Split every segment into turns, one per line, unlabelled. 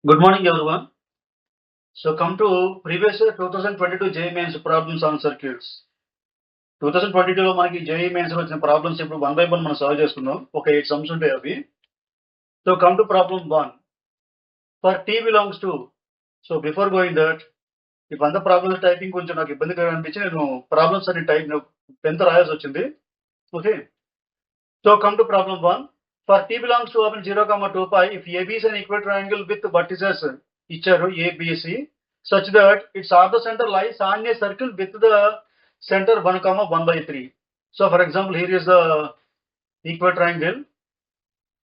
Good morning, everyone. So, come to previous year 2022 JEE Mains problems on circuits. 2022 లో మనకి JEE Mains లో వచ్చిన problems ఇప్పుడు one by one మనం solve చేసుకుందాం. ఒక 8 సమ్స్ ఉంటాయి అవి. So, come to problem 1. For t belongs to. So, before going that ఈ వంద ప్రాబ్లమ్స్ టైపింగ్ కొంచెం నాకు ఇబ్బందిగా అనిపించి నేను ప్రాబ్లమ్స్ అన్ని టైప్ పెన్తో రాయాల్సి వచ్చింది. Okay. So, come to problem 1. For t belongs to open 0, 2 pi, if AB is an equal triangle with vertices ఇచ్చారు ABC such that its ortho center lies on a circle with the center 1, 1/3. So for example, here is the equal triangle.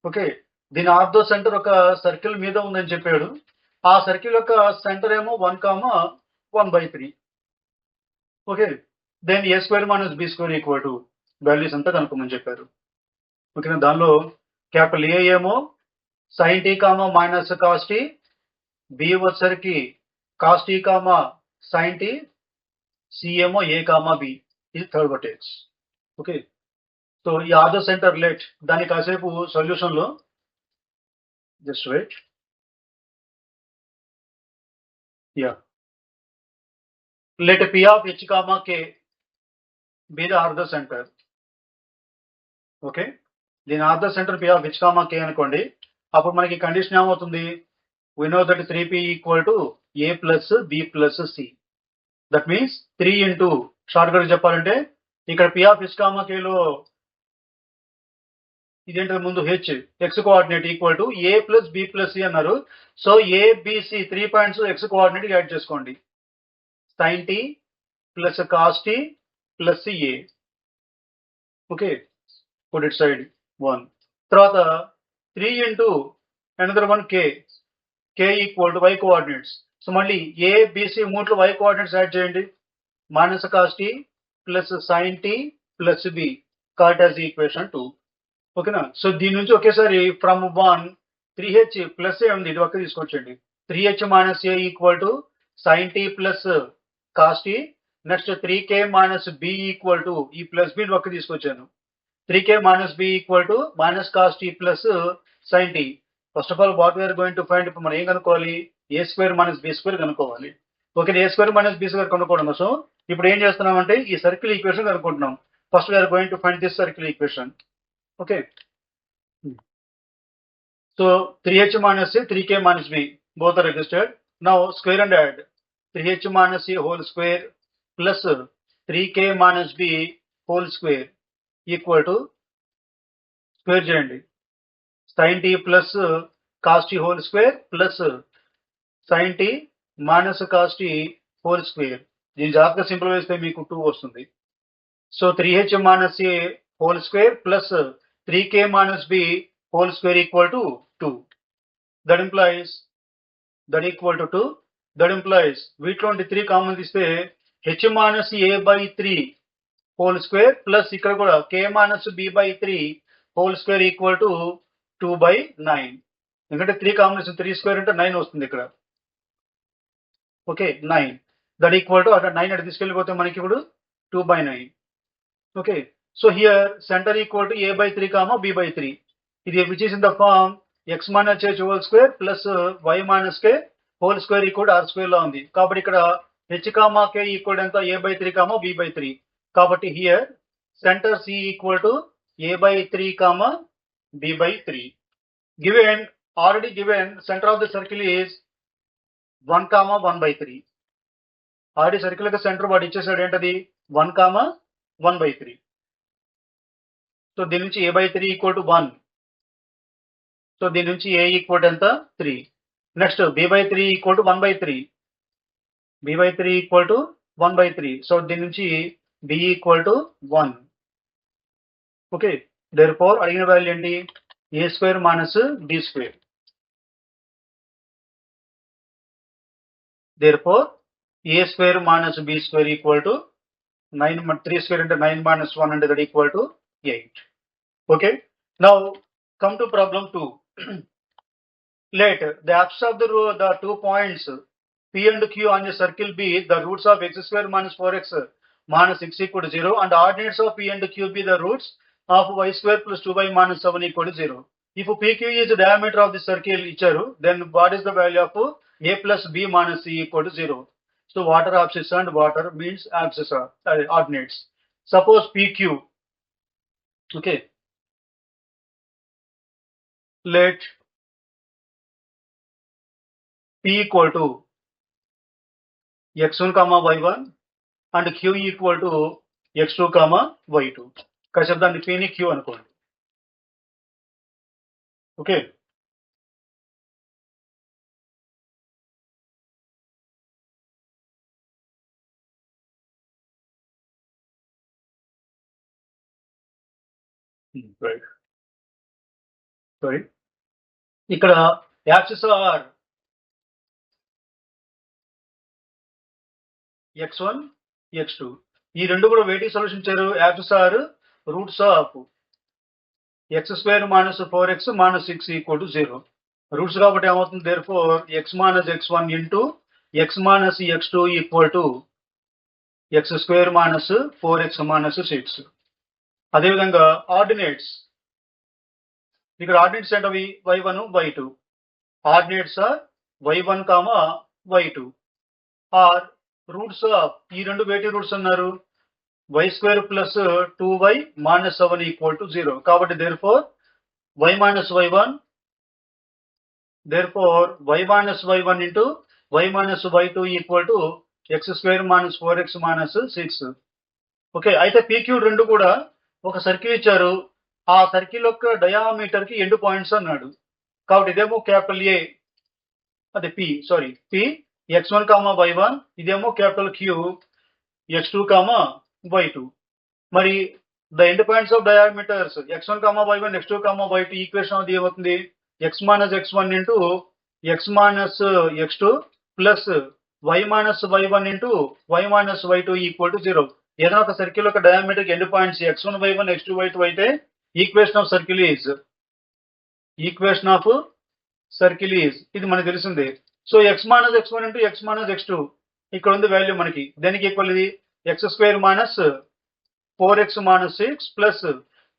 Okay, దీని ortho centre ఒక circle మీద ఉందని చెప్పాడు. ఆ circle యొక్క centre ఏమో 1, 1/3. Okay, then a square minus b square equal to values అంతా కనుక్కోమని చెప్పారు. ఓకేనా, దానిలో క్యాపిటల్ ఏ ఏమో sin t minus cos t, B వచ్చరికి cos t sin t, C ఏమో ఏ బి. ఇది థర్డ్ వర్టెక్స్. ఓకే, సో ఈ ఆర్డర్ సెంటర్ లెట్ దాని కాసేపు సొల్యూషన్ లో just wait. Yeah, let P of H K be the ortho centre. Okay, దీని ortho centre P of H K అనుకోండి. అప్పుడు మనకి కండిషన్ ఏమవుతుంది? we know that 3p equal to a plus b plus c. That means 3 into short గా చెప్పాలంటే ఇక్కడ p of h, k లో ఇదేంటి ముందు h x coordinate equal to a plus b plus c అన్నారు. So a b c 3 points x coordinate add చేసుకోండి. sin t plus cos t plus a. Okay, put it side 1. తర్వాత 3 into another one k equal to y coordinates. So మళ్ళీ A BC మూట్లో y coordinates add చేయండి. Minus cos T plus sine T plus B cot as equation 2. ఓకేనా, so దీని నుంచి ఒకేసారి from 1 3h plus ఏ ఉంది, ఇది ఒక్క తీసుకొచ్చండి. 3h minus A equal to sine T plus cos T. Next 3k minus B equal to ఈ plus B ఒక్క తీసుకొచ్చాను. 3k minus B equal to minus cos T plus sine T. First of all what we're going to find, ఇప్పుడు మనం ఏం కనుక్కోవాలి? A square minus B square కనుక్కోవాలి. Okay, A square minus B square కనుక్కోవడం కోసం ఇప్పుడు ఏం చేస్తున్నాం అంటే ఈ circle equation కనుక్కుంటున్నాం. First we're going to find this circle equation. Okay, so 3h minus a, 3k minus b both are registered. Now square and add 3h minus a whole square plus 3k minus b whole square equal to square చేయండి. sin t plus cos T whole square plus sin t minus cos T whole square. దీని జాగ్రత్తగా simple వేస్తే మీకు 2 వస్తుంది. So 3h minus A whole square plus 3k minus B whole square equal to 2. That implies that equal to 2. That implies వీటిలో 3 common తీస్తే h minus A by 3 whole square plus ఇక్కడ కూడా k minus B by 3 whole square equal to 2/9. ఎందుకంటే 3 combination 3 square అంటే 9 వస్తుంది ఇక్కడ. Okay, 9 that equal to అక్కడ 9 అటు తీసుకెళ్ళిపోతే మనకి ఇప్పుడు 2/9. Okay, so here centre equal to a/3 b/3. ఇది which is in the form x minus h whole square plus y minus k whole square equal r square లా ఉంది. కాబట్టి ఇక్కడ h, k equal ఎంత? a/3 b/3. కాబట్టి here centre c equal to a/3 b/3. Given, already given, center of the circle is 1, 1/3. Already circle యొక్క centre వాడు ఇచ్చేసాడు, ఏంటది? 1, 1/3. సో దీని నుంచి a/3 ఈక్వల్ టు 1. సో దీని నుంచి a ఈక్వల్ టు ఎంత? 3. Next b/3 equal to 1/3. b/3 equal to 1/3. So దీని నుంచి b equal to 1. Okay, therefore అడిగిన వాల్యూ ఏంటి? a square minus b square. Therefore a square minus b square equal to 9. 3 square అంటే 9 minus 1 అంటే that equal to 8. Okay, now come to problem 2. Let the axis of the 2 points p and q on a circle be the roots of x square minus 4x minus 6 equal to 0 and ordinates of p and q be the roots of y square plus 2y minus 7 equal to 0. If PQ is the diameter of the circle ఇచ్చారు, then what is the value of A plus B minus C equal to 0? So water abscissa and water means abscissa, ordinates. Suppose PQ, okay, let P equal to x1 comma y1 and Q equal to x2 comma y2. కాసేపు దాన్ని P ని Q అనుకోండి. Okay, right, sorry, ఇక్కడ axis are x1 x2 ఈ రెండు కూడా వేటి solution ఇచ్చారు. Axis are roots of x² minus 4x minus 6 equal to 0. Roots కాబట్టి ఏమవుతుంది, therefore x minus x1 into x minus x2 equal to x² minus 4x minus 6. అదేవిధంగా ordinates, ఇక్కడ ordinates ఏంటవి, y1 y2. Ordinates are y1 comma y2 are roots of, ఈ రెండు వేటి roots అన్నారు, y² plus 2y minus 7 equal to 0. కాబట్టి therefore y minus y1, therefore y minus y1 into y minus y2 equal to x² minus 4x minus 6. Okay, అయితే PQ రెండు కూడా ఒక circle ఇచ్చారు, ఆ సర్కిల్ యొక్క డయామీటర్ కి ఎండ్ పాయింట్స్ అన్నాడు. కాబట్టి ఇదేమో క్యాపిటల్ ఏ, అదే P x1 కామా y1, ఇదేమో capital Q x2 comma y2. మరి the end points of diameters x1 comma y1 x2 comma y2 equation అది ఏమవుతుంది, x minus x1 into x minus x2 plus y minus y1 into y minus y2 equal to 0. ఏదైనా ఒక circle యొక్క diameter end points x1 y1 x2 y2 అయితే equation of circle is ఇది మనకు తెలిసిందే. So x minus x1 into x minus x2 ఇక్కడ ఉంది value మనకి, దేనికి ఈక్వల్ ఇది x² minus 4x minus 6 plus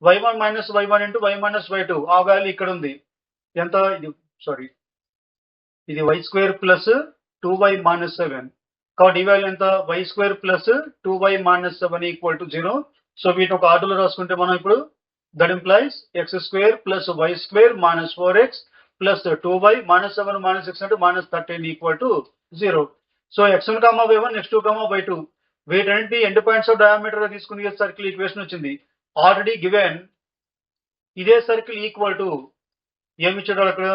y1 minus y1 into y minus y2, ఆ వాల్యూ ఇక్కడ ఉంది ఎంత, ఇది y² plus 2y minus 7. కాబట్టి ఈ వాల్యూ ఎంత, y² plus 2y minus 7 equal to 0. So వీటిని ఒక ఆర్డర్లో రాసుకుంటే మనం ఇప్పుడు that implies x² plus y² minus 4x plus 2y minus 7 minus 6 అంటే minus 13 equal to 0. So x1 comma y1 x2 comma y2 వీటన్నింటి ఎండ్ పాయింట్స్ ఆఫ్ డయామీటర్ తీసుకుని circle equation వచ్చింది. ఆల్రెడీ గివెన్ ఇదే సర్కిల్ ఈక్వల్ టు ఏమి ఇచ్చాడు అక్కడ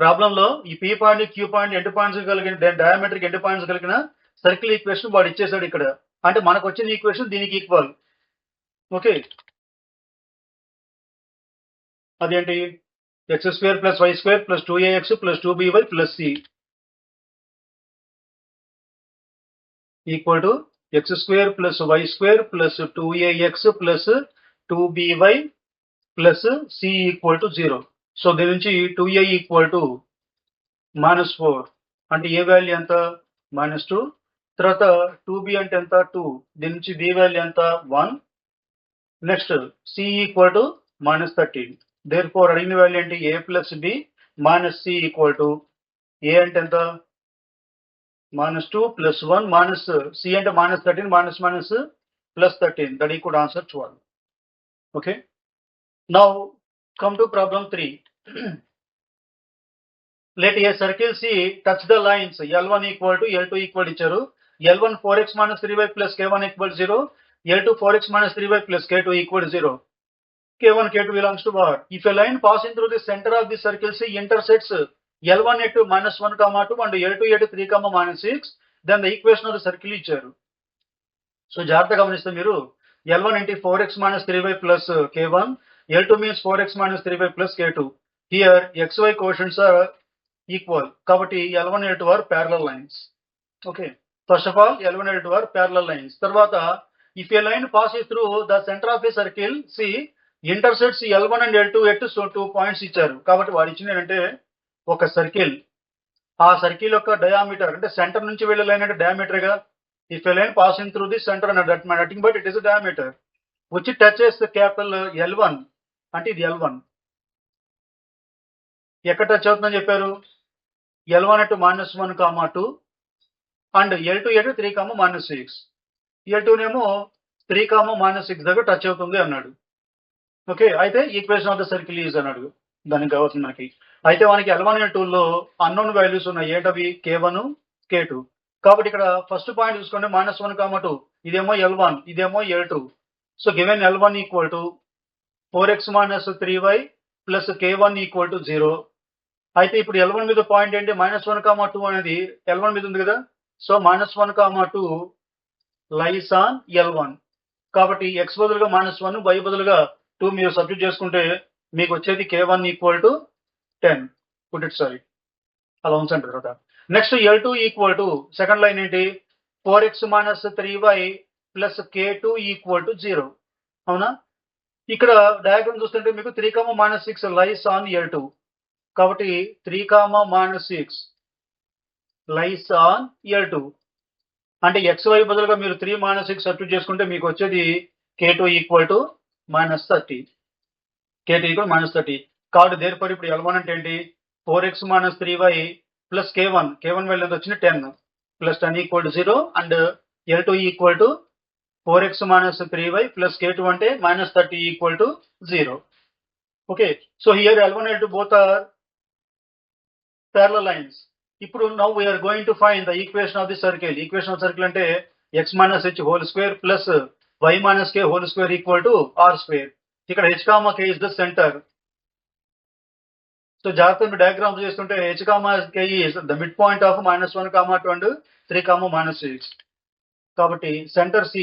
problem లో, ఈ P point Q point end points కలిగిన డయామీటర్ ఎండ్ పాయింట్స్ కలిగిన సర్కిల్ ఈక్వేషన్ వాడు ఇచ్చేసాడు ఇక్కడ. అంటే మనకు వచ్చిన ఈక్వేషన్ దీనికి ఈక్వల్. ఓకే, అదేంటి x² plus y² plus 2ax plus 2by plus c equal to x² plus y² plus 2ax plus 2by plus c equal to 0. So దీని నుంచి 2a ఈక్వల్ టు -4 అంటే ఏ వాల్యూ ఎంత -2, తర్వాత 2b అంటే ఎంత 2, దీని నుంచి b వాల్యూ ఎంత 1, next c equal to -13. Therefore అడిగిన వాల్యూ ఏంటి a plus b minus c equal to a అంటే ఎంత -2 ప్లస్ 1 మైనస్ c అంటే -13 minus minus plus 13, that equal answer 12. Okay, now come to problem 3. Let a circle C touch the lines L1 equal to L2 equal ఇచ్చారు. L1 4x minus 3y plus K1 equal 0. L2 4x minus 3y plus K2 equal 0. K1 K2 belongs to what? If a line passing through the center of the circle C intersects L1 at -1 comma 2 and L2 at 3 comma -6, then the equation of the circle ఇచ్చారు. So జాగ్రత్తగా గమనిస్తే మీరు L1 into 4x minus 3y plus K1, L2 means 4x minus 3y plus K2. Here xy quotients are equal. కాబట్టి L1 L2 are parallel lines. Okay. First of all, L1 L2 are parallel lines. తర్వాత if a line passes through the center of a circle C intersects L1 and L2 at 2 points ఇచ్చారు. కాబట్టి వాడు ఇచ్చిన అంటే ఒక circle, ఆ circle యొక్క diameter అంటే సెంటర్ నుంచి వెళ్ళే లైన్ అంటే డయామీటర్ గా. If a line passing through the center and that nothing but it is a diameter which touches the capital L1 అంటే ఇది L1 ఎక్కడ టచ్ అవుతుందని చెప్పారు? L1 at -1, 2 and L2 at 3, -6. L2 నేమో 3, -6 దగ్గర టచ్ అవుతుంది అన్నాడు. ఓకే, అయితే equation of the circle is అన్నాడు. దానికి కావాల్సింది మనకి. అయితే మనకి L1 L2లో అన్నోన్ వాల్యూస్ ఉన్నాయి. ఏంటవి? K1, K2. కాబట్టి ఇక్కడ ఫస్ట్ పాయింట్ చూసుకోండి, -1, 2. ఇదేమో L1, ఇదేమో L2. So given L1 equal to 4x - 3y plus K1 equal to 0. అయితే ఇప్పుడు L1 మీద పాయింట్ ఏంటి? -1, 2 అనేది L1 మీద ఉంది కదా. So -1, 2 lies on L1. కాబట్టి x బదులుగా -1, y బదులుగా 2 మీరు సబ్స్టిట్యూట్ చేసుకుంటే మీకు వచ్చేది K1 equal to 10. Put it sorry అలా ఉంచండి తర్వాత. Next L2 equal to second line ఏంటి? 4x - 3y plus K2 equal to 0. అవునా? ఇక్కడ డయాగ్రామ్ చూస్తుంటే మీకు 3, -6 లైస్ ఆన్ L2. కాబట్టి 3, -6 లైస్ ఆన్ L2 అంటే xy బదులుగా మీరు 3, -6 సబ్స్టిట్యూట్ చేసుకుంటే మీకు వచ్చేది K2 equal to -30. K2 equal -30. కాబట్టి దేర్ఫోర్ ఇప్పుడు L1 అంటే ఏంటి? 4x - 3y plus K1 value ఎంత వచ్చింది? 10 plus 10 equal to 0 and L2 equal to 4x - 3y plus K2 అంటే -30 equal to 0. Okay, so here L1 L2 both are parallel lines. ఇప్పుడు now we are going to find the equation of the circle. Equation of circle అంటే x - h whole square plus y - k whole square equal to r square. ఇక్కడ h, k is the center. So జాగ్రత్తగా మీరు diagram చేస్తుంటే h, k is the midpoint of -1, 2 and 3, -6. కాబట్టి centre C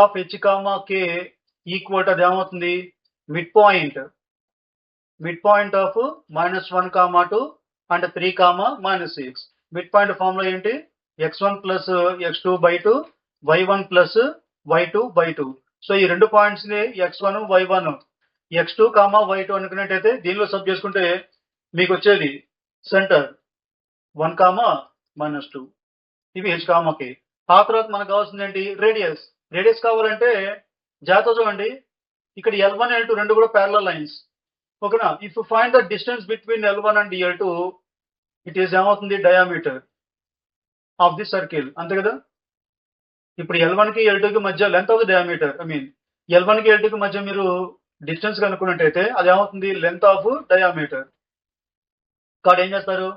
of h, k equal to అది ఏమవుతుంది? Mid point of -1, 2 and 3, -6. Mid point formula ఏంటి? x1 plus x2 by 2 y1 plus y2 by 2. So ఈ రెండు points ని x1, y1, x2, y2 అనుకున్నట్టయితే దీనిలో sub చేసుకుంటే మీకు వచ్చేది సెంటర్ 1, -2. ఇవి h, k. ఆ తర్వాత మనకు కావాల్సింది ఏంటి? రేడియస్ కావాలంటే జాగ్రత్త చూడండి. ఇక్కడ L1, L2 రెండు కూడా ప్యారలల్ లైన్స్. ఓకేనా? If you find the distance between L1 and L2 it is ఏమవుతుంది? Diameter of the circle. అంతే కదా. ఇప్పుడు L1 కి L2 కి మధ్య length of the diameter, L1 కి L2 కి మధ్య మీరు డిస్టెన్స్ కనుక్కున్నట్టయితే అది ఏమవుతుంది? Length of diameter. కాబట్టి ఏం చేస్తారు?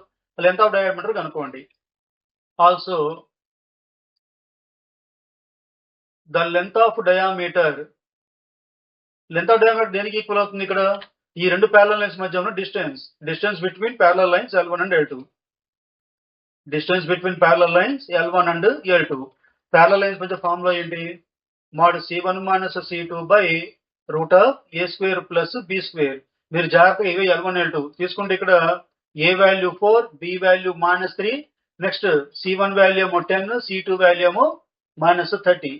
లెంత్ ఆఫ్ డయామీటర్ కనుక్కోండి. Also the length of diameter దేనికి ఈక్వల్ అవుతుంది? ఇక్కడ ఈ రెండు ప్యారలల్ లైన్స్ మధ్య ఉన్న distance between parallel lines L1 and L2. Distance between parallel lines L1 and L2. Parallel lines మధ్య ఫార్ములా ఏంటి? mod C1 - C2 by root of a² plus b². మీరు జాగ్రత్తగా ఇవే L1, L2 తీసుకుంటే ఇక్కడ a value 4, b value -3, next C1 value ఏమో 10, C2 value ఏమో -30.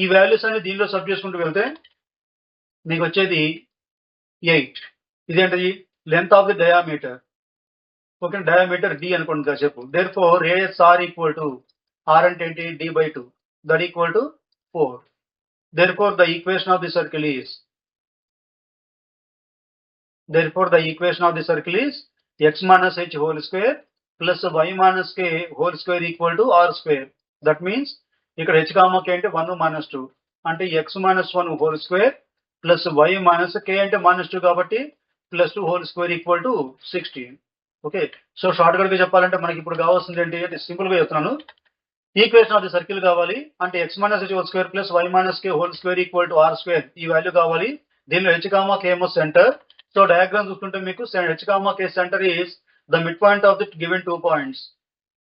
ఈ వాల్యూస్ అన్ని దీనిలో సబ్ చేసుకుంటూ వెళ్తే మీకు వచ్చేది 8. ఇదేంటిది? Length of the diameter. Okay, diameter d అనుకోండి కాసేపు. Therefore radius r equal to r అంటే ఏంటి? d by 2 that equal to 4. Therefore the equation of the circle is x - h whole square plus y - k whole square equal to r square. That means ఇక్కడ h, k అంటే 1, -2 అంటే x - 1 whole square plus y - k అంటే -2 కాబట్టి plus 2 whole square equal to 16. Okay, so short cut గా చెప్పాలంటే మనకి ఇప్పుడు కావాల్సింది ఏంటి అంటే సింపుల్ గా చెప్తున్నాను. ఈక్వేషన్ ఆఫ్ ది సర్కిల్ కావాలి అంటే x - h whole square plus y - k whole square equal to r square. ఈ వాల్యూ కావాలి. దీనిలో h, k ఏమో సెంటర్. సో డయాగ్రామ్ చూస్తుంటే మీకు h, k centre is the mid point of the given 2 points.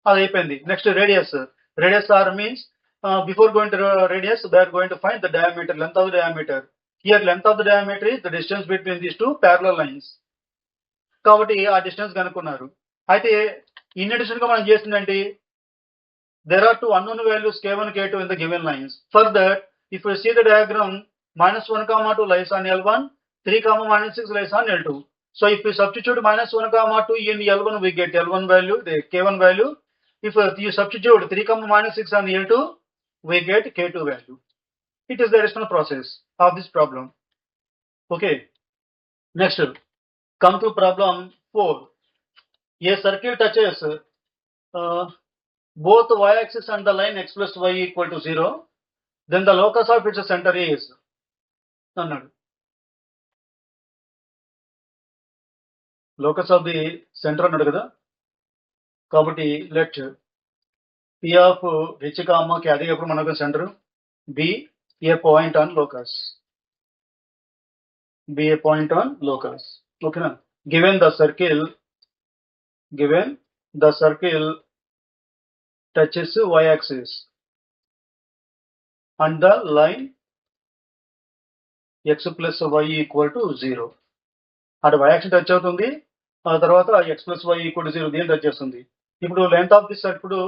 అది అయిపోయింది. Next radius r means before going to radius they are going to find the diameter, length of the diameter. Here length of the diameter is the distance between these two parallel lines. కాబట్టి ఆ distance కనుక్కున్నారు. అయితే in addition గా మనం చేస్తుందంటే there are two unknown values K1, K2 in the given lines. For that, if you see the diagram, -1, 2 lies on L1, 3, -6 lies on L2. So if we substitute -1, 2 in L1, we get L1 value, the K1 value. If you substitute 3, -6 on L2, we get K2 value. It is the additional process of this problem. Okay. Next, come to problem 4. A circle touches both y-axis and the line x plus y equal to 0. Then the locus of its center is అన్నాడు. Locus of the center అన్నాడు కదా, కాబట్టి let p of h comma కి అదే ఎప్పుడు మనకు centre b a point on locus. Be a point on locus. Okay, na? Given the circle touches y-axis and the line x plus y equal to 0. అటు y-axis touch అవుతుంది, ఆ తర్వాత x plus y equal to 0 దీన్ని touch చేస్తుంది. ఇప్పుడు length of this ఇప్పుడు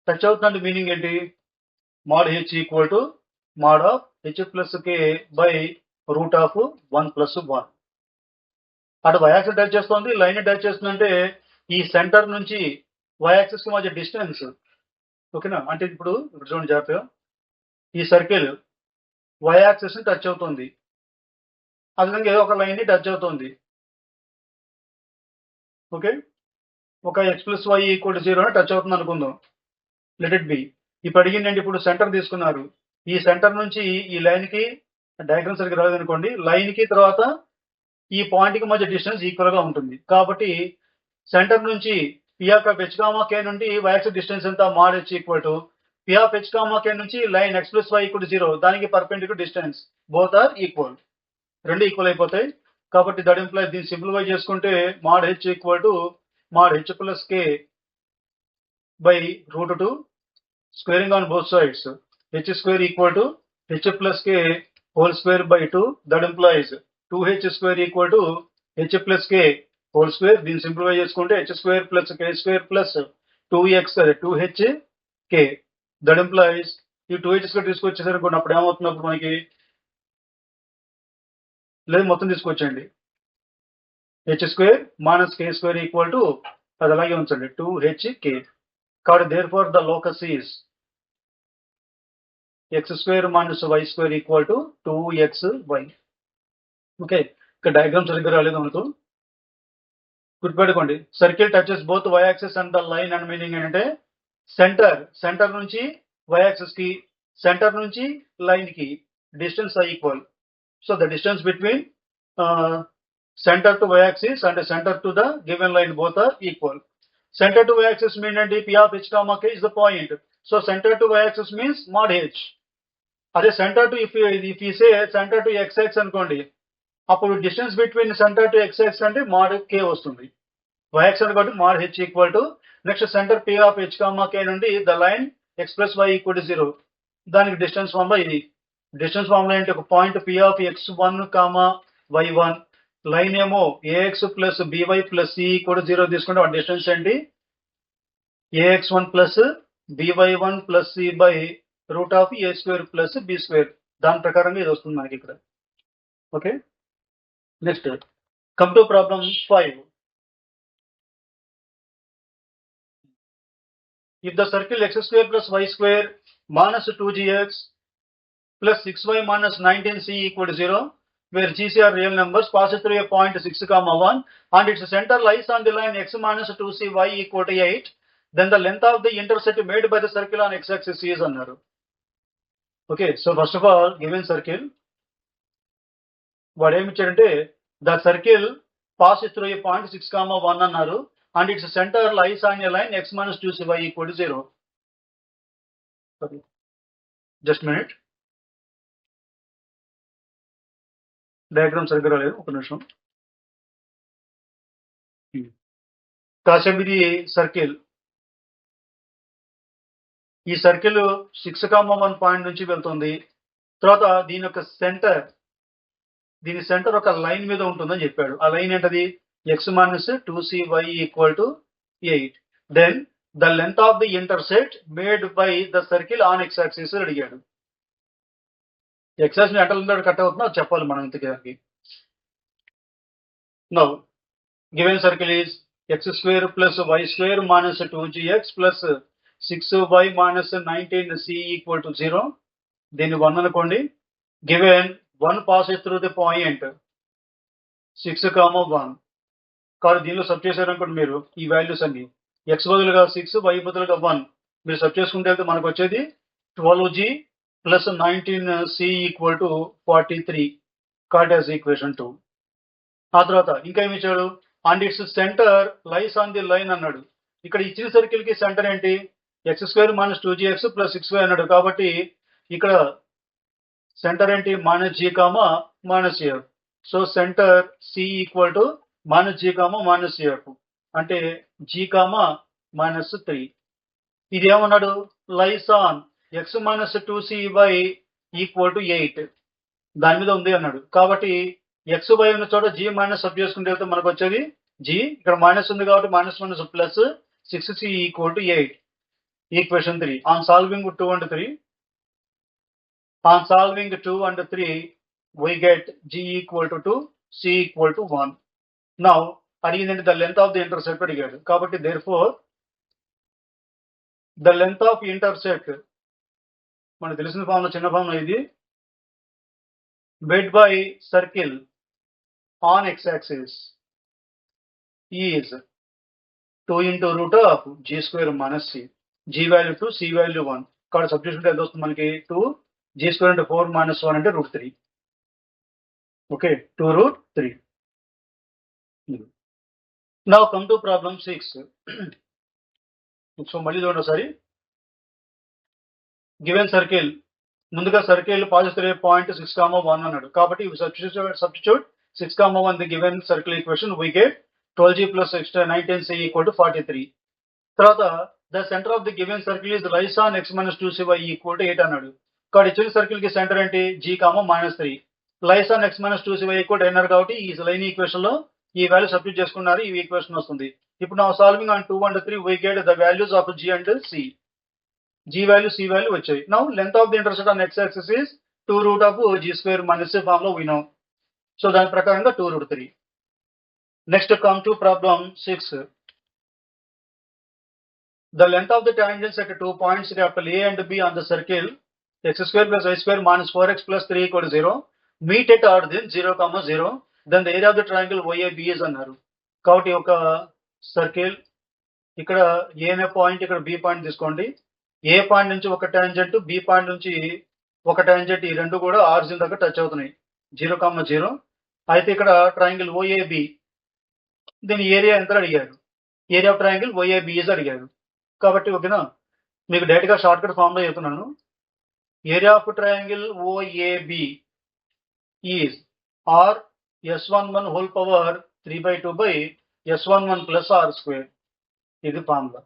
touch అవుతుందంటే meaning ఏంటి? mod h equal to mod of h plus k by root of 1 plus 1. అటు y-axis టచ్ చేస్తుంది, లైన్ టచ్ చేస్తుందంటే ఈ సెంటర్ నుంచి y-axis కి మధ్య డిస్టెన్స్. ఓకేనా? అంటే ఇప్పుడు చూడండి జాగ్రత్తగా, ఈ సర్కిల్ y-axis ని టచ్ అవుతుంది, అదేవిధంగా ఏదో ఒక లైన్ ని టచ్ అవుతుంది. ఓకే, ఒక x plus y equal to 0 అని టచ్ అవుతుంది అనుకుందాం. Let it be. ఇప్పుడు అడిగిందండి, ఇప్పుడు సెంటర్ తీసుకున్నారు, ఈ సెంటర్ నుంచి ఈ లైన్ కి డయాగ్రామ్ సరిగ్గా రాలేదనుకోండి, లైన్ కి తర్వాత ఈ పాయింట్ కి మధ్య డిస్టెన్స్ ఈక్వల్ గా ఉంటుంది. కాబట్టి సెంటర్ నుంచి p of h comma k నుండి y-axis డిస్టెన్స్ ఎంత? mod h equal to p of h comma k నుంచి line x plus y equal to 0, దానికి perpendicular distance, both are equal, రెండు ఈక్వల్ అయిపోతాయి. కాబట్టి దట్ ఇంప్లై దీన్ని simplify చేసుకుంటే mod h equal to mod h plus k by root 2, squaring on both sides, h square equal to h plus k whole square by 2. That implies 2h square equal to h plus k whole square. దీన్ని simplify చేసుకుంటే h square plus k square plus 2h k. That implies ఈ 2h square తీసుకొచ్చేసరికి అప్పుడు ఏమవుతున్నప్పుడు మనకి లేదు, మొత్తం తీసుకొచ్చండి, h square minus k square equal to అది అలాగే ఉంచండి 2hk. కాబట్టి therefore the locus is x square minus y square equal to 2xy. Okay, ఇక్కడ డయాగ్రామ్ సరిగ్గా రాలేదు మనకు, గుర్తుపెట్టుకోండి. Circle touches both y-axis and the line and meaning ఏంటంటే సెంటర్ నుంచి y-axis కి, సెంటర్ నుంచి లైన్ కి distance equal. So the distance between center to y-axis and center to the given line both are equal. Center to y-axis mean and p of h comma k is the point. So center to y-axis means mod h. అదే center to if you say center to x-axis అనుకోండి, అప్పుడు distance between centre to x-axis అంటే mod k వస్తుంది. y-axis అనుకోండి mod h equal to next centre p of h comma k నుండి the line x plus y equal to 0, దానికి distance formula ఇది. Distance formula ఏంటి? ఒక point p of x1 comma y1, line ఏమో ax plus by plus c కూడా 0 తీసుకుంటే ఆ distance ఏంటి? ax1 plus by1 plus c by root of a square plus b square. దాని ప్రకారంగా ఇది వస్తుంది మనకి ఇక్కడ. Okay, next come to problem 5. If the circle x square plus y square minus 2gx plus 6y minus 19c equal to 0, where gc are real numbers, passes through a point 6 comma 1 and its center lies on the line x minus 2cy equal to 8, then the length of the intercept made by the circle on x-axis is అన్నారు. Okay, so first of all given circle వాడు ఏమి ఇచ్చాడంటే the circle pass through a point 6 comma 1 అన్నారు, and its center lies on a line x minus 2cy equal to 0. Just minute, diagram సరిగ్గా రాలేదు, ఒక నిమిషం. కాసేపు ఇది సర్కిల్, ఈ సర్కిల్ 6 comma 1 పాయింట్ నుంచి వెళ్తుంది. తర్వాత దీని యొక్క సెంటర్ ఒక లైన్ మీద ఉంటుందని చెప్పాడు. ఆ లైన్ ఏంటది? x minus 2cy equal to 8. Then the length of the intercept made by the circle on x-axis అడిగాడు. x-axis ఎట్లా కట్ అవుతుందో అది చెప్పాలి మనం ఇంతకీ. Now given circle is x square plus y square minus 2gx plus 6y minus 19c equal to 0. దీన్ని 1 అనుకోండి. Given 1 passes through the point 6, 1. కాబట్టి దీనిలో సబ్ చేశారనుకోండి మీరు ఈ వాల్యూస్ అన్ని x బదులుగా 6, y బదులుగా 1 మీరు సబ్ చేసుకుంటే వెళ్తే మనకు వచ్చేది 12g plus 19c equal to 43 card as equation 2. ఆ తర్వాత ఇంకా ఏమి ఇచ్చాడు, and it's centre lies on the line అన్నాడు. ఇక్కడ ఇచ్చిన సర్కిల్ కి సెంటర్ ఏంటి, x² - 2gx + 6y అన్నాడు. కాబట్టి ఇక్కడ సెంటర్ ఏంటి, -g, -f. So centre c equal to -g, -f అంటే g, -3. ఇది ఏమన్నాడు, lies on x - 2cy equal to 8 దాని మీద ఉంది అన్నాడు. కాబట్టి x y ఉన్న చోట g మైనస్ సబ్ చేసుకుంటే వెళ్తే మనకు వచ్చేది g, ఇక్కడ మైనస్ ఉంది కాబట్టి -1 plus 6c equal to 8. Equation 3. On solving 2 and 3 we get g equal to 2, c equal to 1. Now అడిగిందంటే the length of the intersect అడిగాడు. కాబట్టి therefore the length of intersect మనకు తెలిసిన ఫామ్ లో చిన్న ఫామ్ లో ఇది bed by circle on x-axis is 2 into root of g² minus c. g value 2, c value 1. ఇక్కడ సబ్స్టిట్యూషన్ ఎంత వస్తుంది మనకి, 2 g² అంటే 4 - 1 అంటే √3. Okay, 2√3. Now come to problem 6. So మళ్ళీ చూడండి ఒకసారి. గివెన్ సర్కిల్, ముందుగా సర్కిల్ పాజిటివ్ త్రీ పాయింట్ 6, 1 అన్నాడు. కాబట్టి substitute 6, 1 the given circle equation we get 12g plus 19c equal to 43. తర్వాత the centre of the given circle is lies on x - 2cy equal to 8 అన్నాడు. కాబట్టి ఇచ్చిన circle కి centre ఏంటి, g, -3. Lies on x - 2cy equal to అన్నారు కాబట్టి ఈ line equation లో ఈ వాల్యూ సబ్స్టిట్యూట్ చేసుకున్నారు, ఈ ఈక్వేషన్ వస్తుంది. ఇప్పుడు నా solving on 2 and 3 we get the values of g and c. g value, c value వచ్చాయి. Now length of the intersect on x axis is 2√g² - f form లో we know. So దాని ప్రకారంగా 2√3. Next come to problem 6. The length of the tangents at 2 points capital A and B on the circle x² + y² - 4x + 3 = 0 meet at origin 0, 0. Then the area of the triangle OAB is అన్నారు. కాబట్టి ఒక circle ఇక్కడ ఏ అనే point, ఇక్కడ B point తీసుకోండి. ఏ point నుంచి ఒక tangent, B point నుంచి ఒక టాంజెంట్, ఈ రెండు కూడా ఆరిజిన్ దగ్గర టచ్ అవుతున్నాయి 0, 0. అయితే ఇక్కడ ట్రయాంగిల్ OAB దీని ఏరియా ఎంత అడిగారు, area of triangle OAB is అడిగారు. కాబట్టి ఓకేనా, మీకు డైరెక్ట్ గా షార్ట్ కట్ ఫామ్ లో చెప్తున్నాను. Area of triangle OAB is r s11 whole power 3/2 by s11 plus r². ఇది ఫార్ములా.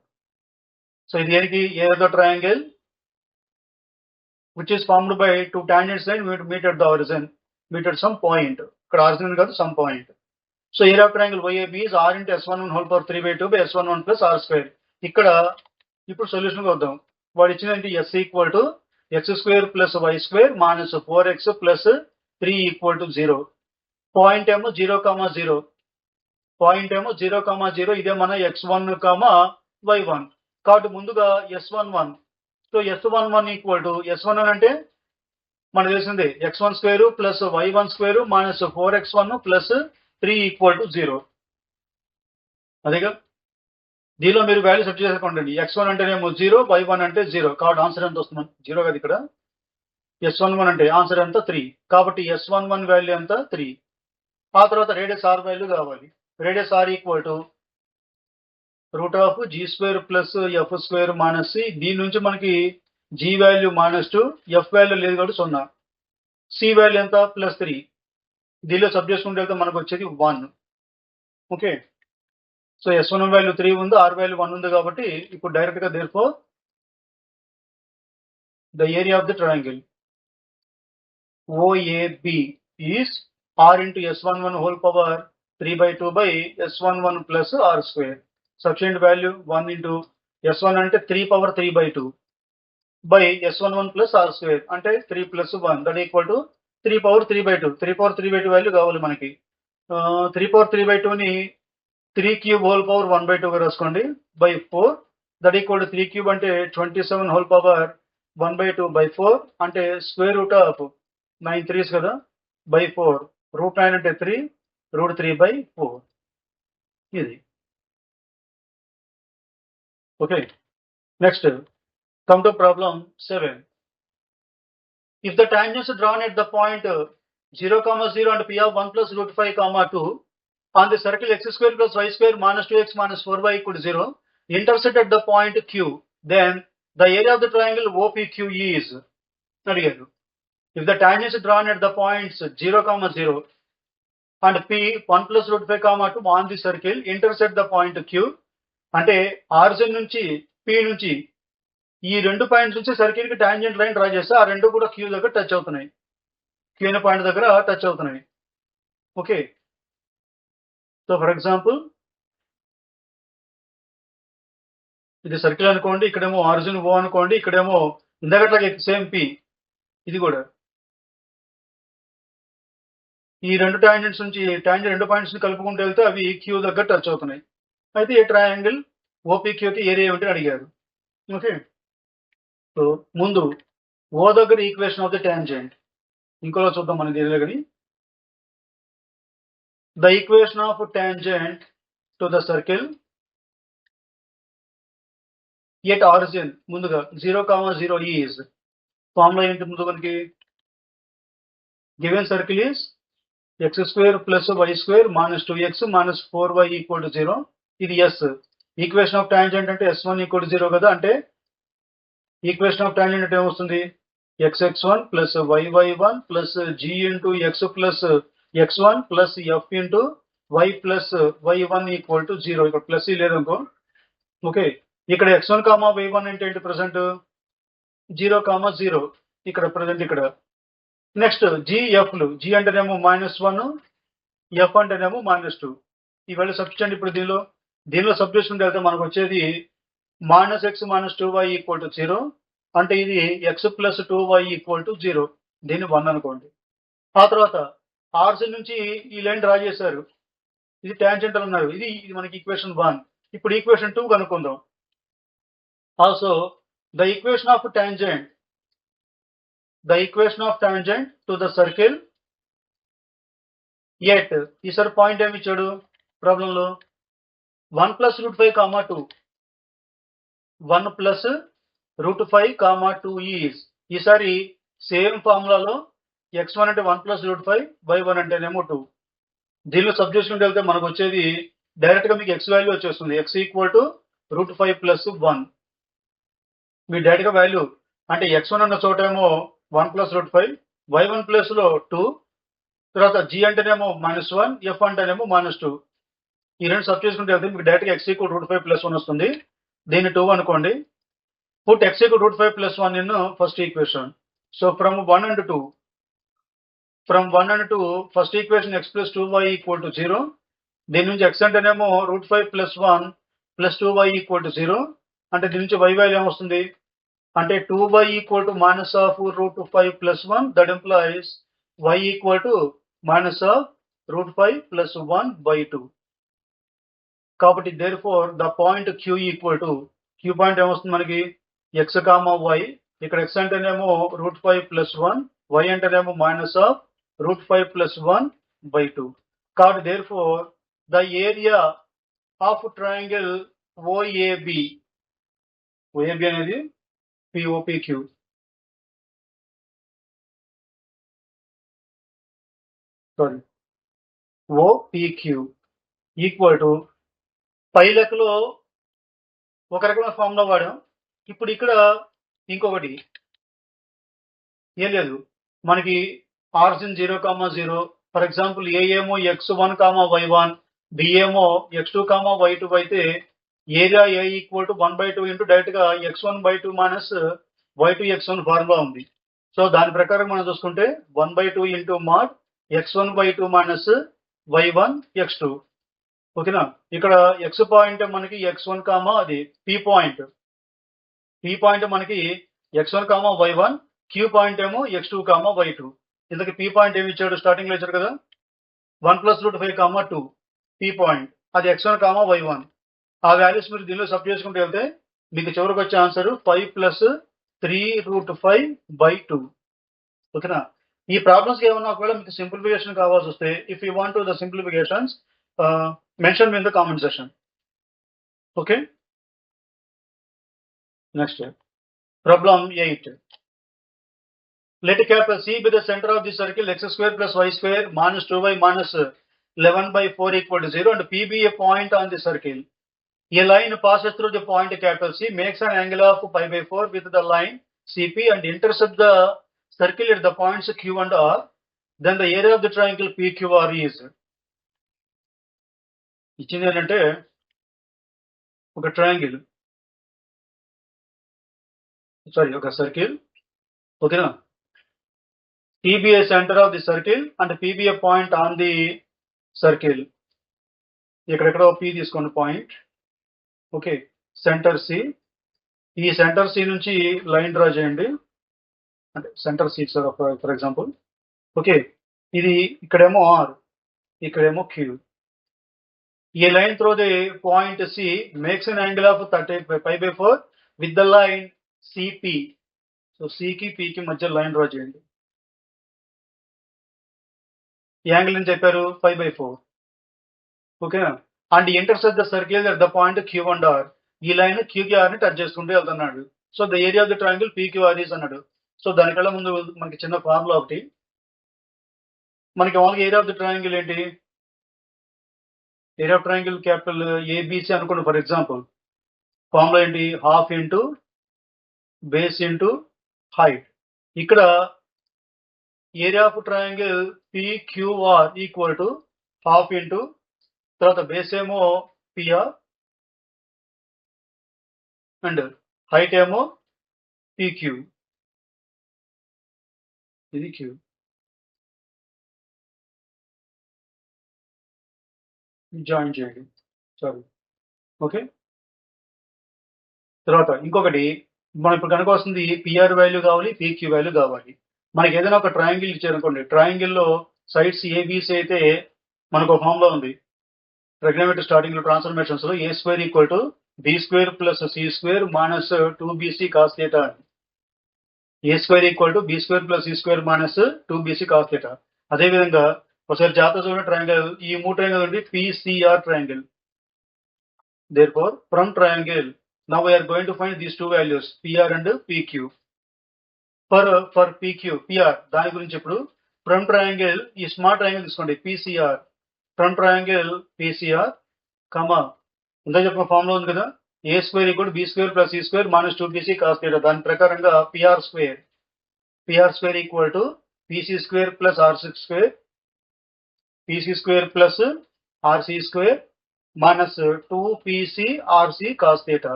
సో ఇది ఏరికి ఏదో triangle which is formed by 2 tangents line meet at the origin, meet at some point. ఇక్కడ origin కాదు, some point. So area of triangle OAB is r × s11 whole power 3/2 by s11 plus r². ఇక్కడ ఇప్పుడు solution వద్దాం. వాడు ఇచ్చినది s equal to x² + y² - 4x + 3 equal to 0. Point ఏమో 0, 0. Point ఏమో 0, 0. ఇదే మన x1, y1. కాబట్టి ముందుగా s11. So s11 equal to s11 అంటే మనకు తెలిసిందే x1² + y1² - 4x1 + 3 equal to 0. అదేగా, దీనిలో మీరు వాల్యూ సెట్ చేసుకోండి. x1 అంటేనేమో 0, y1 అంటే 0. కాబట్టి ఆన్సర్ ఎంత వస్తుంది, 0 కదా. ఇక్కడ s11 అంటే ఆన్సర్ ఎంత, 3. కాబట్టి s11 వాల్యూ ఎంత, 3. ఆ తర్వాత రేడియస్ r వాల్యూ కావాలి. Radius r equal to √g² + f² - c. దీని నుంచి మనకి g వాల్యూ -2, f వాల్యూ లేదు కాబట్టి 0. c వాల్యూ ఎంత, +3. దీనిలో సబ్ చేసుకుంటే వెళ్తే మనకు వచ్చేది 1. ఓకే, సో s1 వాల్యూ 3 ఉంది, r వాల్యూ 1 ఉంది. కాబట్టి ఇప్పుడు డైరెక్ట్ గా therefore the area of the triangle OAB is r × s11 whole power 3/2 by s11 plus r². Substitute value 1 × s1 అంటే 3 power 3/2 by s11 plus r² అంటే 3 + 1 that equal to 3 power 3/2. 3 power 3/2 value కావాలి మనకి. 3 power 3/2ని 3³ whole power 1/2 గా రాసుకోండి by 4 that equal to 3³ అంటే 27 whole power 1/2/4 అంటే square root of 9 3s కదా by 4 √9 అంటే 3 √3/4 ఇది. Okay, next come to problem 7. If the tangents drawn at the point 0, 0 and p of 1 plus √5, 2 on the circle x square plus y square minus 2x minus 4y equal to 0 intersect at the point q, then the area of the triangle OPQ is అడిగారు. If the tangents drawn at the points 0, 0 and p 1 plus √5, 2 on the circle intersect the point q అంటే origin నుంచి p నుంచి ఈ రెండు points నుంచి circle కి tangent line draw చేస్తే ఆ రెండు కూడా క్యూ దగ్గర టచ్ అవుతున్నాయి, క్యూ అనే పాయింట్ దగ్గర టచ్ అవుతున్నాయి. ఓకే, సో ఫర్ ఎగ్జాంపుల్ ఇది సర్కిల్ అనుకోండి, ఇక్కడేమో ఆరిజిన్ ఓ అనుకోండి, ఇక్కడేమో ఇందాకట్లాగే సేమ్ పి, ఇది కూడా ఈ రెండు టాంజెంట్స్ నుంచి రెండు పాయింట్స్ ని కలుపుకుంటూ వెళ్తే అవి క్యూ దగ్గర టచ్ అవుతున్నాయి. అయితే ఈ ట్రయాంగిల్ ఓపీక్యూకి ఏరియా ఏమిటి అడిగారు. ఓకే, సో ముందు ఓ దగ్గర ఈక్వేషన్ ఆఫ్ ది టాంజెంట్ ఇంకోలా చూద్దాం మనకి తెలియదు కానీ the equation of tangent to the circle at origin ముందుగా 0, 0 ఈజ్ ఫార్ములా ఏంటి ముందు మనకి given circle is x² plus y² minus 2x minus 4y equal to 0. ఇది ఎస్. ఈక్వేషన్ ఆఫ్ టాంజెంట్ అంటే s1 ఈక్వల్ టు 0 కదా, అంటే ఈక్వేషన్ ఆఫ్ టాంజెంట్ అంటే ఏమొస్తుంది xx1 plus yy1 plus g into x plus x1 plus f into y plus y1 equal to 0. ఇక్కడ plus లేదనుకో. Okay, ఇక్కడ x1, y1 అంటే ఏంటి ప్రజెంట్ 0, 0 ఇక్కడ ప్రజెంట్ ఇక్కడ. నెక్స్ట్ జిఎఫ్లు, జి అంటేనేమో -1 ఎఫ్ అంటేనేమో -2. ఇవాళ సబ్స్టిట్యూట్ ఇప్పుడు దీనిలో సబ్స్టిట్యూషన్ వెళ్తే మనకు వచ్చేది -x - 2y ఈక్వల్ టు 0 అంటే ఇది x plus 2y equal to 0. దీన్ని 1 అనుకోండి. ఆ తర్వాత ఆర్జిన్ నుంచి ఈ లైన్ డ్రా చేశారు, ఇది టాంజెంటల్ అన్నారు, ఇది మనకి ఈక్వేషన్ 1. ఇప్పుడు ఈక్వేషన్ 2 కనుక్కుందాం. Also the equation of tangent to the circle at ఈసారి పాయింట్ ఏమి ఇచ్చాడు ప్రాబ్లంలో 1 ప్లస్ √5, 2 1 ప్లస్ √5, 2 ఈజ్ ఈసారి సేమ్ ఫార్ములాలో x1 అంటే 1 ప్లస్ √5, y1 అంటేనేమో 2. దీనిలో సబ్స్టిట్యూషన్ వెళ్తే మనకు వచ్చేది డైరెక్ట్ గా మీకు x వాల్యూ వచ్చేస్తుంది, x equal to √5 plus 1. Me direct గా వాల్యూ అంటే x1 అన్న చోటేమో 1 ప్లస్ √5, y1 ప్లస్ లో 2, తర్వాత g అంటేనేమో -1, f అంటేనేమో -2. ఈ రెండు సబ్స్టిట్యూషన్ వెళ్తే మీకు డైరెక్ట్ గా x ఈక్వల్ √5 ప్లస్ 1 వస్తుంది. దీన్ని 2 అనుకోండి. Put x equal to √5 plus 1 in first equation. So from 1 and 2, first equation x plus 2y equal to 0. దీని నుంచి x అంటేనేమో √5 plus 1 plus 2y equal to 0. అంటే దీని నుంచి y వాల్యూ ఏమొస్తుంది అంటే 2y equal to minus of √5 plus 1. That implies y equal to minus of √5 plus 1 by 2. కాబట్టి therefore the point q equal to q point ఏమొస్తుంది మనకి x, y. ఇక్కడ x అంటేనేమో √5 plus 1, y అంటేనేమో minus of √5 plus 1 by 2. కాబట్టి therefore the area of triangle OAB అనేది POPQ. OPQ equal to పై లెక్కలో ఒక రకమైన ఫార్ములా వాడాం. ఇప్పుడు ఇక్కడ ఇంకొకటి ఏం లేదు, మనకి ఆరిజిన్ 0, 0 ఫర్ ఎగ్జాంపుల్ ఏ ఏమో x1, y1, b ఏమో x2, y2 అయితే area A equal to 1/2 into direct గా x1/2 minus y2 x1 formula ఉంది. సో దాని ప్రకారం మనం చూసుకుంటే 1/2 into mod x1/2 minus y1 x2. ఓకేనా, ఇక్కడ x పాయింట్ మనకి x1, అది p పాయింట్ మనకి x1, y1, q పాయింట్ ఏమో x2, y2. ఇందుకు p పాయింట్ ఏమి ఇచ్చాడు స్టార్టింగ్ లో ఇచ్చాడు కదా 1 ప్లస్ √5, 2 p పాయింట్ అది x1, y1. ఆ వాల్యూస్ మీరు దీనిలో సబ్ చేసుకుంటూ వెళ్తే మీకు చివరికి వచ్చే ఆన్సర్ 5 ప్లస్ 3√5/2. ఓకేనా? ఈ ప్రాబ్లమ్స్ ఏమన్నా ఒకవేళ మీకు సింప్లిఫికేషన్ కావాల్సి వస్తే if you want the simplifications mention in the comment section. Okay, next problem 8. Let capital C be the center of the circle x square plus y square minus 2y minus 11/4 equal to 0 and P be a point on the circle. A line passes through the point capital C, makes an angle of pi/4 with the line CP and intercepts the circle at the points Q and R. Then the area of the triangle PQR is. ఇచ్చింది ఏంటంటే ఒక triangle, ఒక circle. ఓకేనా? P be a center of the circle and P be a point on the circle. ఎక్కడెక్కడో P తీసుకోండి point. Okay, centre C. ఈ centre C నుంచి line draw చేయండి, అంటే centre C for example. Okay, ఇది ఇక్కడేమో R, ఇక్కడేమో Q. A line through the point C makes an angle of 30/4 with the line CP. So C కి P కి మధ్య లైన్ డ్రా చేయండి. ఈ యాంగిల్ అని చెప్పారు 5/4. ఓకేనా? And intersect the circle at the point Q and R. ఈ line Q కి R ని టచ్ చేసుకుంటూ వెళ్తున్నాడు. So the area of the triangle PQR is అన్నాడు. సో దానికన్నా ముందు మనకి చిన్న ఫార్ములా ఒకటి. మనకి మామూలుగా ఏరియా ఆఫ్ ద ట్రయాంగిల్ ఏంటి? Area of triangle capital ABC అనుకోండి ఫర్ ఎగ్జాంపుల్. ఫార్ములా ఏంటి? Half into base into height. ఇక్కడ area of triangle PQR equal to half into తర్వాత బేస్ ఏమో PR అండ్ హైట్ ఏమో PQ. ఇది Q. జాయిన్ చేయండి. Sorry. Okay, తర్వాత ఇంకొకటి మనం ఇప్పుడు కనుక వస్తుంది PR వాల్యూ కావాలి, PQ వాల్యూ కావాలి. మనకి ఏదైనా ఒక ట్రయాంగిల్ ఇచ్చారనుకోండి, ట్రయాంగిల్లో సైడ్స్ ABC అయితే మనకు ఒక ఫార్ములా ఉంది ట్రిగ్నోమెట్రీ స్టార్టింగ్ లో ట్రాన్స్ఫర్మేషన్స్ లో A² equal to B² plus C² minus 2BC cos θ. A² equal to B² plus C² minus 2BC cos θ. అదేవిధంగా ఒకసారి జాతర చూడండి, ట్రయాంగిల్ ఈ 3 ట్రయాంగిల్ ఉంది PCR triangle. Therefore from triangle now we are going to find these two values PR and PQ. For PQ PR దాని గురించి ఇప్పుడు from triangle ఈ స్మాల్ ట్రయాంగిల్ తీసుకోండి PCR. from triangle PCR comma ఇందా చెప్పిన formula ఉంది కదా, A² equal B² plus C² minus 2BC cos θ. దాని ప్రకారంగా PR² equal to PC² plus RC² PC² plus RC² minus 2PC RC cos θ.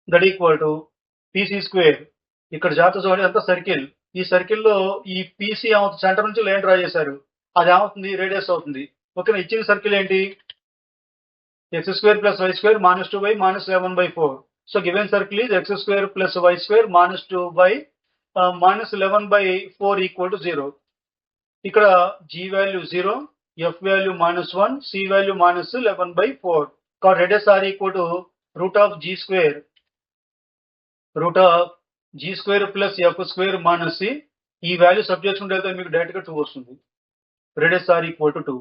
That equal to PC². ఇక్కడ జాతర చూడండి అంతా సర్కిల్. ఈ సర్కిల్లో ఈ PC ఏమవుతుంది, సెంటర్ నుంచి లైన్ డ్రా చేశారు, అది ఏమవుతుంది, రేడియస్ అవుతుంది. ఓకేనా? ఇచ్చిన సర్కిల్ ఏంటి? x² plus y² minus 2y minus 11/4. So given circle is x² plus y² minus 2y minus 11/4 equal to 0. ఇక్కడ G value 0, F value -1, C value minus 11/4. కాబట్టి radius R equal to root of G² plus F² minus C. ఈ value subjection అయితే మీకు direct గా 2 వస్తుంది. Radius R equal to 2.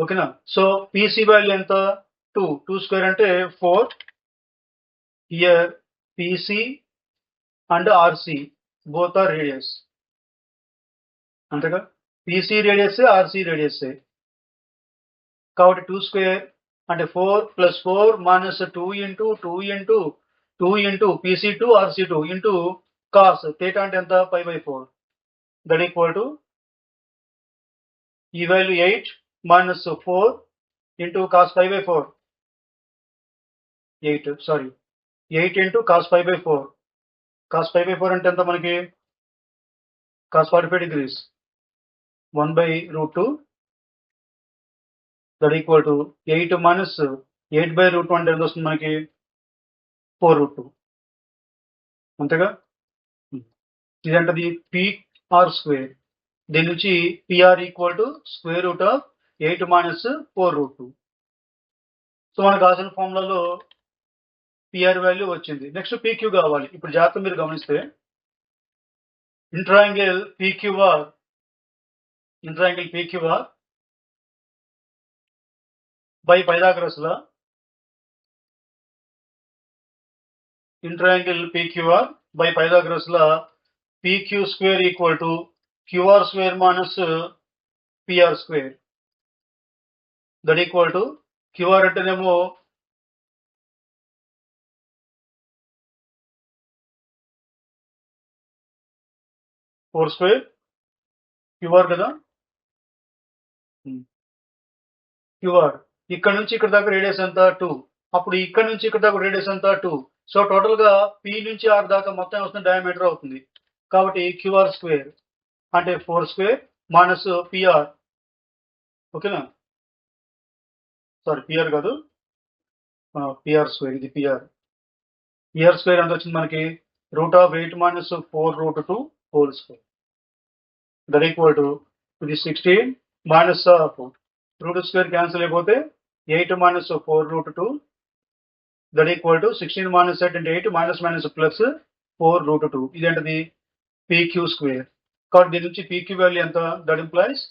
ఓకేనా? So PC value ఎంత? 2² అంటే 4. Here PC and RC both are radius. అంతేగా? PC radius, RC radius. కాబట్టి 2² అంటే 4 plus 4 minus 2 into PC2 RC2 into cos θ అంటే ఎంత? π/4. దట్ ఈక్వల్ టు ఈ value 8 minus 4 into cos π/4. 8 into cos π/4. Cos π/4 అంటే ఎంత మనకి? Cos 45 degrees. 1/√2. That equal to 8 minus 8/√2 అంటే ఎంత వస్తుంది మనకి? 4√2. అంతేగా? ఇదంటది PR². దీని నుంచి PR equal to square root of 8 minus 4√2. So మనకు కావాల్సిన ఫార్ములాలో పిఆర్ వాల్యూ వచ్చింది. నెక్స్ట్ పీక్యూ కావాలి. ఇప్పుడు జాగ్రత్త మీరు గమనిస్తే in triangle PQR by Pythagoras law PQ square equal to QR square minus PR square. That equal to QR అంటేనేమో ఫోర్ స్క్వేర్ QR కదా, QR ఇక్కడ నుంచి ఇక్కడ దాకా రేడియస్ ఎంత 2, అప్పుడు ఇక్కడ నుంచి ఇక్కడ దాకా రేడియస్ ఎంత 2. సో టోటల్ గా P నుంచి R దాకా మొత్తం వస్తున్న డయామీటర్ అవుతుంది. కాబట్టి QR స్క్వేర్ అంటే 4 స్క్వేర్ మైనస్ PR. ఓకేనా, సారీ PR కాదు, PR స్క్వేర్. ఇది PR స్క్వేర్ ఎంత వచ్చింది మనకి, √8 - 4√2 whole square. That equal to ఇది 16 మైనస్ రూట్ స్క్వేర్ క్యాన్సిల్ అయిపోతే 8 - 4√2. దట్ ఈక్వల్ టు 16 - 8 అంటే 8 మైనస్ ప్లస్ 4√2. ఇదేంటిది PQ స్క్వేర్. కాబట్టి దీని నుంచి PQ వాల్యూ ఎంత, that implies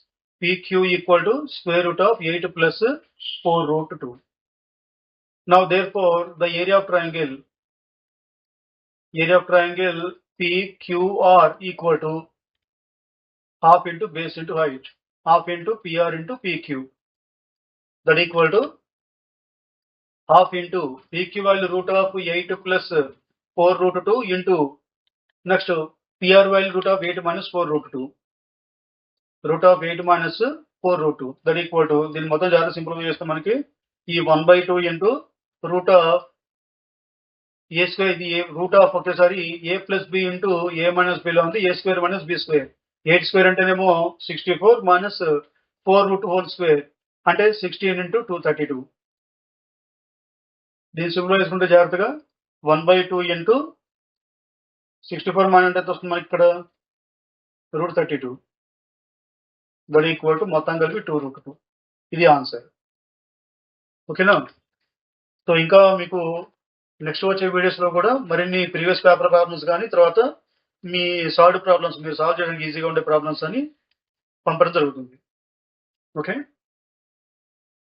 PQ equal to square root of 8 plus 4√2. Now therefore the area of triangle PQR equal to half into base into height, half into PR into PQ. That equal to half into PQ value root of 8 plus 4√2 into next PR value root of 8 minus 4√2. Root of 8 minus 4√2. That equal to దీని మొత్తం జాగ్రత్త simplify చేస్తే మనకి ఈ 1/2 into root of a square, ఇది root of ఒకేసారి a plus b into a minus b లో ఉంది, a square minus b square. 8 square అంటేనేమో 64 minus 4√2 హోల్ స్క్వేర్ అంటే 16 into 232. దీన్ని సింప్లిఫై చేసుకుంటే జాగ్రత్తగా 1/2 into 64 మైనస్ ఎంత వస్తుంది మనకి ఇక్కడ √32. దట్ ఈక్వల్ టు మొత్తం కలిపి 2√2. ఇది ఆన్సర్. ఓకేనా. సో ఇంకా మీకు నెక్స్ట్ వచ్చే వీడియోస్లో కూడా మరిన్ని ప్రీవియస్ పేపర్ ప్రాబ్లమ్స్ కానీ తర్వాత మీ సాల్వ్ ప్రాబ్లమ్స్ మీరు సాల్వ్ చేయడానికి ఈజీగా ఉండే ప్రాబ్లమ్స్ అని పంపడం జరుగుతుంది. ఓకే.